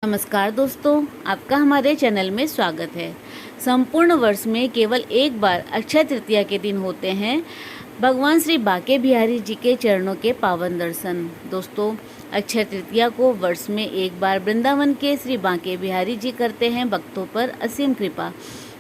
नमस्कार दोस्तों, आपका हमारे चैनल में स्वागत है। संपूर्ण वर्ष में केवल एक बार अक्षय तृतीया के दिन होते हैं भगवान श्री बांके बिहारी जी के चरणों के पावन दर्शन। दोस्तों, अक्षय तृतीया को वर्ष में एक बार वृंदावन के श्री बांके बिहारी जी करते हैं भक्तों पर असीम कृपा।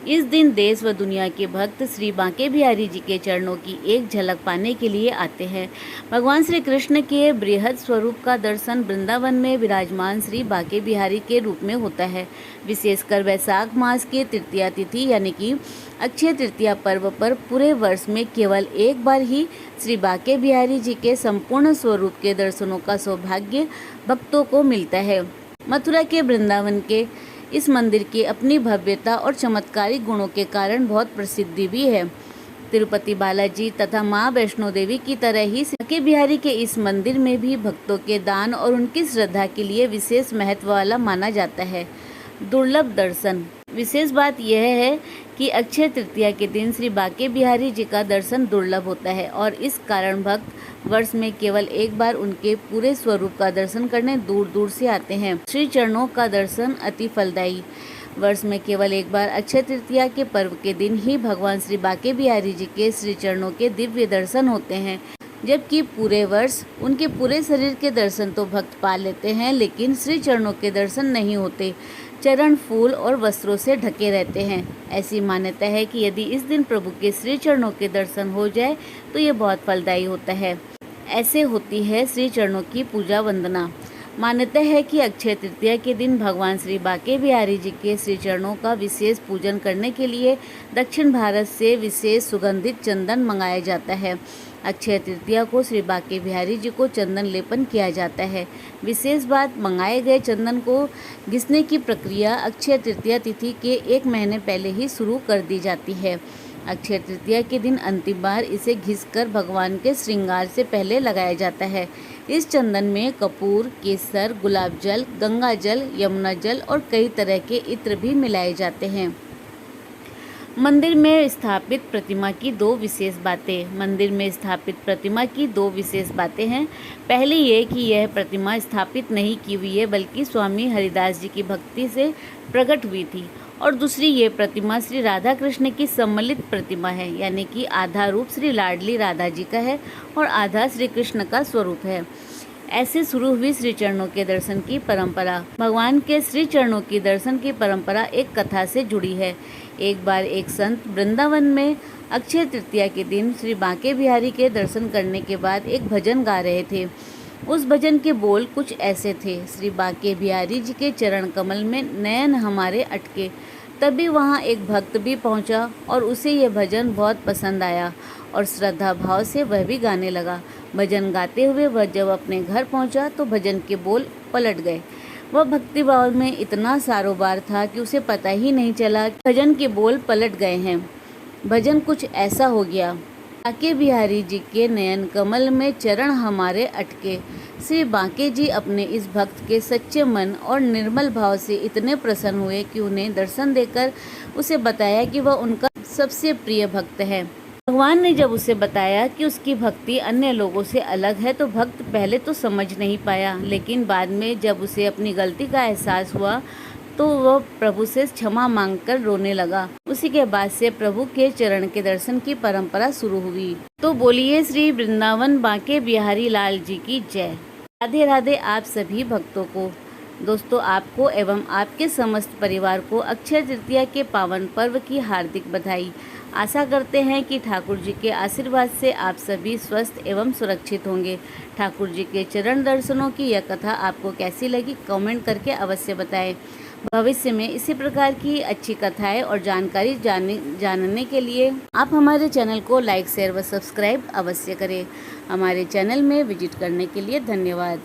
इस दिन देश व दुनिया के भक्त श्री बांके बिहारी जी के चरणों की एक झलक पाने के लिए आते हैं। भगवान श्री कृष्ण के बृहद स्वरूप का दर्शन वृंदावन में विराजमान श्री बांके बिहारी के रूप में होता है। विशेषकर वैशाख मास के तृतीया तिथि यानी कि अक्षय तृतीया पर्व पर पूरे वर्ष में केवल एक बार ही श्री बांके बिहारी जी के संपूर्ण स्वरूप के दर्शनों का सौभाग्य भक्तों को मिलता है। मथुरा के वृंदावन के इस मंदिर की अपनी भव्यता और चमत्कारिक गुणों के कारण बहुत प्रसिद्धि भी है। तिरुपति बालाजी तथा माँ वैष्णो देवी की तरह ही बांके बिहारी के इस मंदिर में भी भक्तों के दान और उनकी श्रद्धा के लिए विशेष महत्व वाला माना जाता है। दुर्लभ दर्शन। विशेष बात यह है कि अक्षय तृतीया के दिन श्री बांके बिहारी जी का दर्शन दुर्लभ होता है और इस कारण भक्त वर्ष में केवल एक बार उनके पूरे स्वरूप का दर्शन करने दूर दूर से आते हैं। श्री चरणों का दर्शन अति फलदायी। वर्ष में केवल एक बार अक्षय तृतीया के पर्व के दिन ही भगवान श्री बांके बिहारी जी के श्री चरणों के दिव्य दर्शन होते हैं, जबकि पूरे वर्ष उनके पूरे शरीर के दर्शन तो भक्त पा लेते हैं, लेकिन श्री चरणों के दर्शन नहीं होते। चरण फूल और वस्त्रों से ढके रहते हैं। ऐसी मान्यता है कि यदि इस दिन प्रभु के श्री चरणों के दर्शन हो जाए तो ये बहुत फलदायी होता है। ऐसे होती है श्री चरणों की पूजा वंदना। मान्यता है कि अक्षय तृतीया के दिन भगवान श्री बांके बिहारी जी के श्री चरणों का विशेष पूजन करने के लिए दक्षिण भारत से विशेष सुगंधित चंदन मंगाया जाता है। अक्षय तृतीया को श्री बांके बिहारी जी को चंदन लेपन किया जाता है। विशेष बात, मंगाए गए चंदन को घिसने की प्रक्रिया अक्षय तृतीया तिथि के 1 महीने पहले ही शुरू कर दी जाती है। अक्षय तृतीया के दिन अंतिम बार इसे घिसकर भगवान के श्रृंगार से पहले लगाया जाता है। इस चंदन में कपूर, केसर, गुलाब जल, गंगा जल, यमुना जल और कई तरह के इत्र भी मिलाए जाते हैं। मंदिर में स्थापित प्रतिमा की दो विशेष बातें। मंदिर में स्थापित प्रतिमा की दो विशेष बातें हैं। पहली ये कि यह प्रतिमा स्थापित नहीं की हुई है, बल्कि स्वामी हरिदास जी की भक्ति से प्रकट हुई थी। और दूसरी ये प्रतिमा श्री राधा कृष्ण की सम्मिलित प्रतिमा है, यानी कि आधा रूप श्री लाडली राधा जी का है और आधा श्री कृष्ण का स्वरूप है। ऐसे शुरू हुई श्री चरणों के दर्शन की परंपरा। भगवान के श्री चरणों की दर्शन की परंपरा एक कथा से जुड़ी है। एक बार एक संत वृंदावन में अक्षय तृतीया के दिन श्री बांके बिहारी के दर्शन करने के बाद एक भजन गा रहे थे। उस भजन के बोल कुछ ऐसे थे: श्री बांके बिहारी जी के चरण कमल में नयन हमारे अटके। तभी वहाँ एक भक्त भी पहुँचा और उसे यह भजन बहुत पसंद आया और श्रद्धा भाव से वह भी गाने लगा। भजन गाते हुए वह जब अपने घर पहुँचा तो भजन के बोल पलट गए। वह भक्ति भाव में इतना सारोबार था कि उसे पता ही नहीं चला कि भजन के बोल पलट गए हैं। भजन कुछ ऐसा हो गया: बांके बिहारी जी के नयन कमल में चरण हमारे अटके। श्री बांके जी अपने इस भक्त के सच्चे मन और निर्मल भाव से इतने प्रसन्न हुए कि उन्हें दर्शन देकर उसे बताया कि वह उनका सबसे प्रिय भक्त है। भगवान ने जब उसे बताया कि उसकी भक्ति अन्य लोगों से अलग है तो भक्त पहले तो समझ नहीं पाया, लेकिन बाद में जब उसे अपनी गलती का एहसास हुआ तो वह प्रभु से क्षमा मांगकर रोने लगा। उसी के बाद से प्रभु के चरण के दर्शन की परंपरा शुरू हुई। तो बोलिए श्री वृंदावन बांके बिहारी लाल जी की जय। राधे राधे आप सभी भक्तों को। दोस्तों, आपको एवं आपके समस्त परिवार को अक्षय तृतीया के पावन पर्व की हार्दिक बधाई। आशा करते हैं कि ठाकुर जी के आशीर्वाद से आप सभी स्वस्थ एवं सुरक्षित होंगे। ठाकुर जी के चरण दर्शनों की यह कथा आपको कैसी लगी, कमेंट करके अवश्य बताएं। भविष्य में इसी प्रकार की अच्छी कथाएं और जानकारी जानने के लिए आप हमारे चैनल को लाइक, शेयर व सब्सक्राइब अवश्य करें। हमारे चैनल में विजिट करने के लिए धन्यवाद।